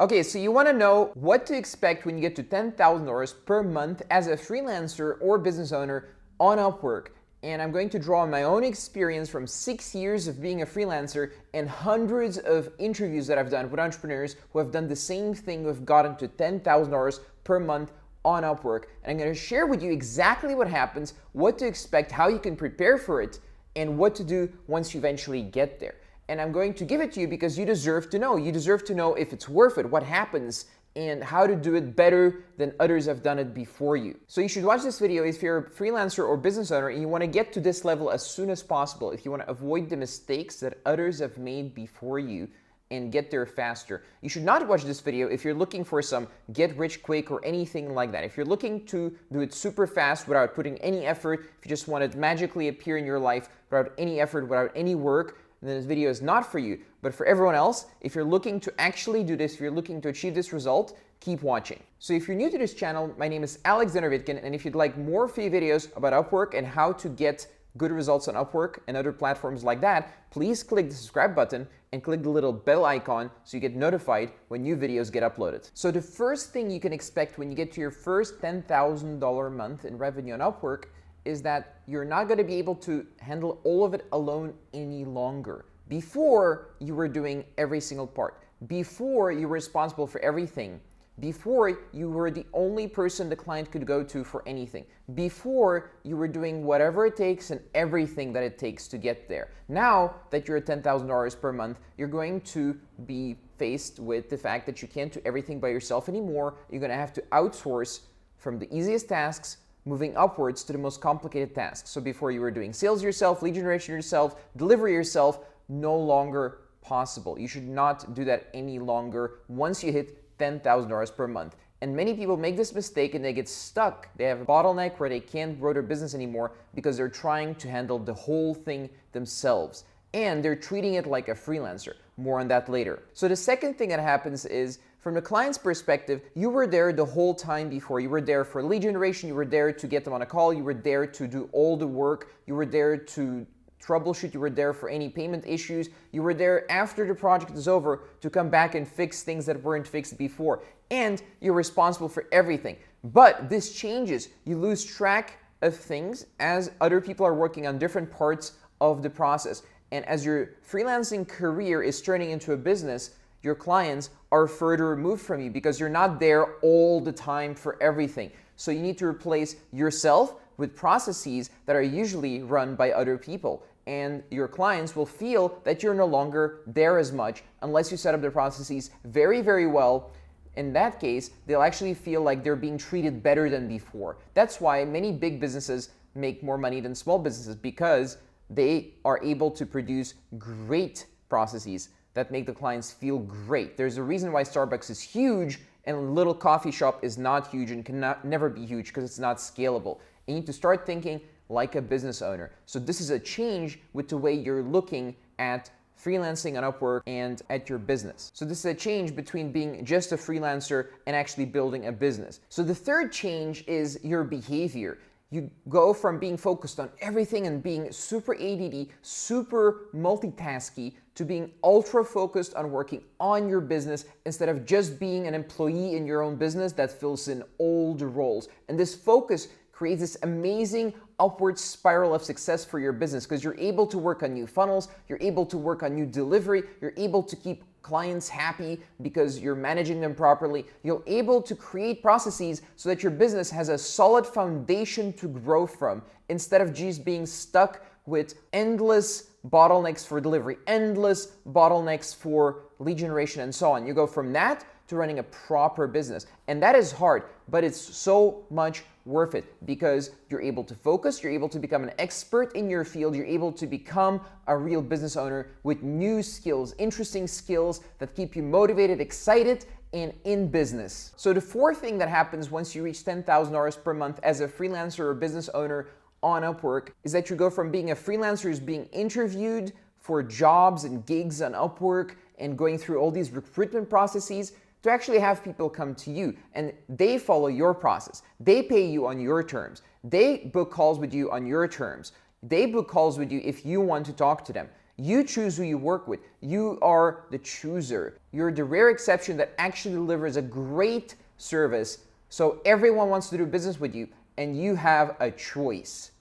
Okay, so you want to know what to expect when you get to $10,000 per month as a freelancer or business owner on Upwork. And I'm going to draw on my own experience from 6 years of being a freelancer and hundreds of interviews that I've done with entrepreneurs who have done the same thing, who have gotten to $10,000 per month on Upwork. And I'm going to share with you exactly what happens, what to expect, how you can prepare for it, and what to do once you eventually get there. And I'm going to give it to you because you deserve to know. You deserve to know if it's worth it, what happens, and how to do it better than others have done it before you. So you should watch this video if you're a freelancer or business owner and you want to get to this level as soon as possible, if you want to avoid the mistakes that others have made before you and get there faster. You should not watch this video if you're looking for some get rich quick or anything like that. If you're looking to do it super fast without putting any effort, if you just want it to magically appear in your life without any effort, without any work, then this video is not for you. But for everyone else, if you're looking to actually do this, if you're looking to achieve this result, keep watching. So if you're new to this channel, my name is Interestested, and if you'd like more free videos about Upwork and how to get good results on Upwork and other platforms like that, please click the subscribe button and click the little bell icon so you get notified when new videos get uploaded. So the first thing you can expect when you get to your first $10,000 month in revenue on Upwork is that you're not going to be able to handle all of it alone any longer. Before, you were doing every single part. Before, you were responsible for everything. Before, you were the only person the client could go to for anything. Before, you were doing whatever it takes and everything that it takes to get there. Now that you're at $10,000 per month, you're going to be faced with the fact that you can't do everything by yourself anymore. You're going to have to outsource from the easiest tasks moving upwards to the most complicated tasks. So before you were doing sales yourself, lead generation yourself, delivery yourself, no longer possible. You should not do that any longer once you hit $10,000 per month. And many people make this mistake and they get stuck. They have a bottleneck where they can't grow their business anymore because they're trying to handle the whole thing themselves. And they're treating it like a freelancer. More on that later. So the second thing that happens is, from the client's perspective, you were there the whole time before. You were there for lead generation, you were there to get them on a call, you were there to do all the work, you were there to troubleshoot, you were there for any payment issues, you were there after the project is over to come back and fix things that weren't fixed before. And you're responsible for everything. But this changes. You lose track of things as other people are working on different parts of the process. And as your freelancing career is turning into a business, your clients are further removed from you because you're not there all the time for everything. So you need to replace yourself with processes that are usually run by other people. And your clients will feel that you're no longer there as much unless you set up the processes very, very well. In that case, they'll actually feel like they're being treated better than before. That's why many big businesses make more money than small businesses, because they are able to produce great processes that make the clients feel great. There's a reason why Starbucks is huge and a little coffee shop is not huge and can never be huge, because it's not scalable. You need to start thinking like a business owner. So this is a change with the way you're looking at freelancing on Upwork and at your business. So this is a change between being just a freelancer and actually building a business. So the third change is your behavior. You go from being focused on everything and being super ADD, super multitasky, to being ultra focused on working on your business instead of just being an employee in your own business that fills in all the roles. And this focus creates this amazing upward spiral of success for your business, because you're able to work on new funnels, you're able to work on new delivery, you're able to keep clients happy because you're managing them properly. You're able to create processes so that your business has a solid foundation to grow from, instead of just being stuck with endless bottlenecks for delivery, endless bottlenecks for lead generation, and so on. You go from that to running a proper business. And that is hard, but it's so much worth it, because you're able to focus, you're able to become an expert in your field, you're able to become a real business owner with new skills, interesting skills that keep you motivated, excited, and in business. So the fourth thing that happens once you reach $10,000 per month as a freelancer or business owner on Upwork is that you go from being a freelancer who's being interviewed for jobs and gigs on Upwork and going through all these recruitment processes to actually have people come to you and they follow your process. They pay you on your terms. They book calls with you on your terms. They book calls with you if you want to talk to them. You choose who you work with. You are the chooser. You're the rare exception that actually delivers a great service. So everyone wants to do business with you, and you have a choice.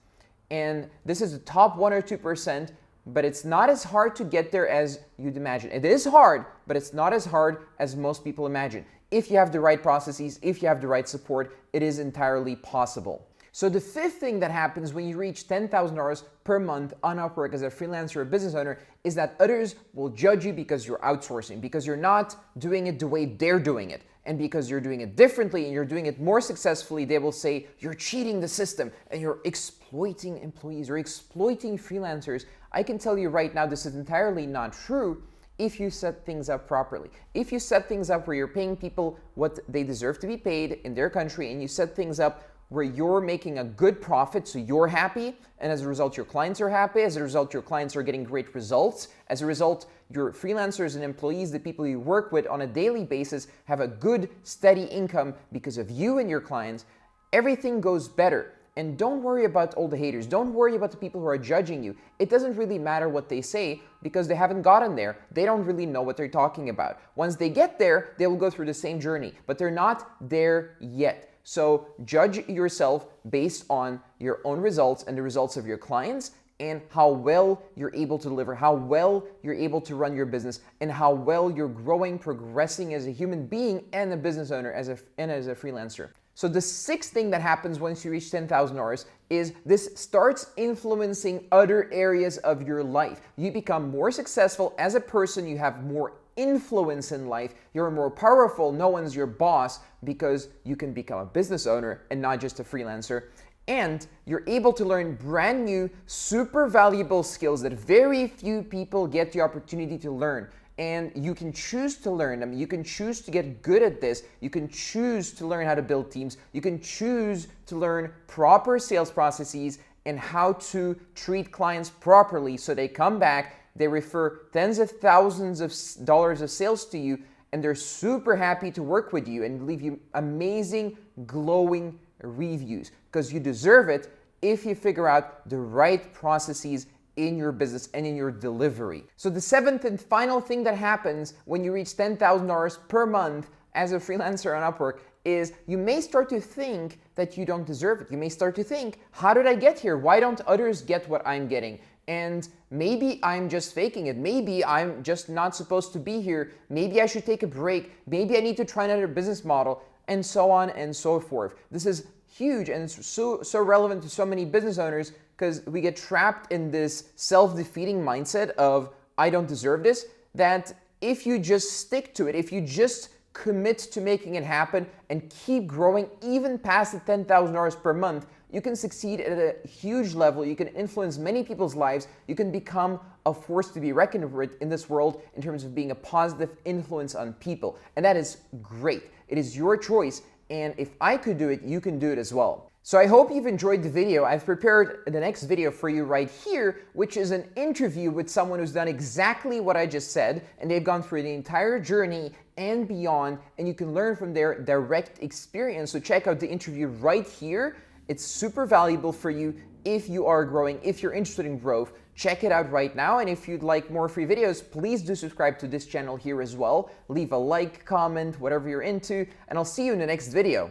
And this is the top 1 or 2%, but it's not as hard to get there as you'd imagine. It is hard, but it's not as hard as most people imagine. If you have the right processes, if you have the right support, it is entirely possible. So the fifth thing that happens when you reach $10,000 per month on Upwork as a freelancer or business owner is that others will judge you because you're outsourcing, because you're not doing it the way they're doing it. And because you're doing it differently and you're doing it more successfully, they will say you're cheating the system and you're exploiting employees or exploiting freelancers. I can tell you right now, this is entirely not true if you set things up properly. If you set things up where you're paying people what they deserve to be paid in their country, and you set things up where you're making a good profit so you're happy, and as a result your clients are happy, as a result your clients are getting great results, as a result your freelancers and employees, the people you work with on a daily basis, have a good steady income because of you and your clients, everything goes better. And don't worry about all the haters. Don't worry about the people who are judging you. It doesn't really matter what they say because they haven't gotten there. They don't really know what they're talking about. Once they get there, they will go through the same journey, but they're not there yet. So judge yourself based on your own results and the results of your clients, and how well you're able to deliver, how well you're able to run your business, and how well you're growing, progressing as a human being and a business owner as a freelancer. So the sixth thing that happens once you reach $10,000 is this starts influencing other areas of your life. You become more successful as a person, you have more influence in life, you're more powerful, no one's your boss because you can become a business owner and not just a freelancer. And you're able to learn brand new, super valuable skills that very few people get the opportunity to learn. And you can choose to learn them. You can choose to get good at this. You can choose to learn how to build teams. You can choose to learn proper sales processes and how to treat clients properly so they come back, they refer tens of thousands of dollars of sales to you, and they're super happy to work with you and leave you amazing, glowing reviews because you deserve it if you figure out the right processes in your business and in your delivery. So the seventh and final thing that happens when you reach $10,000 per month as a freelancer on Upwork is you may start to think that you don't deserve it. You may start to think, how did I get here? Why don't others get what I'm getting? And maybe I'm just faking it. Maybe I'm just not supposed to be here. Maybe I should take a break. Maybe I need to try another business model, and so on and so forth. This is huge and it's so relevant to so many business owners because we get trapped in this self-defeating mindset of I don't deserve this, that if you just stick to it, if you just commit to making it happen and keep growing even past the $10,000 per month, you can succeed at a huge level. You can influence many people's lives. You can become a force to be reckoned with in this world in terms of being a positive influence on people. And that is great. It is your choice. And if I could do it, you can do it as well. So I hope you've enjoyed the video. I've prepared the next video for you right here, which is an interview with someone who's done exactly what I just said, and they've gone through the entire journey and beyond, and you can learn from their direct experience. So check out the interview right here. It's super valuable for you if you are growing, if you're interested in growth. Check it out right now, and if you'd like more free videos, please do subscribe to this channel here as well. Leave a like, comment, whatever you're into, and I'll see you in the next video.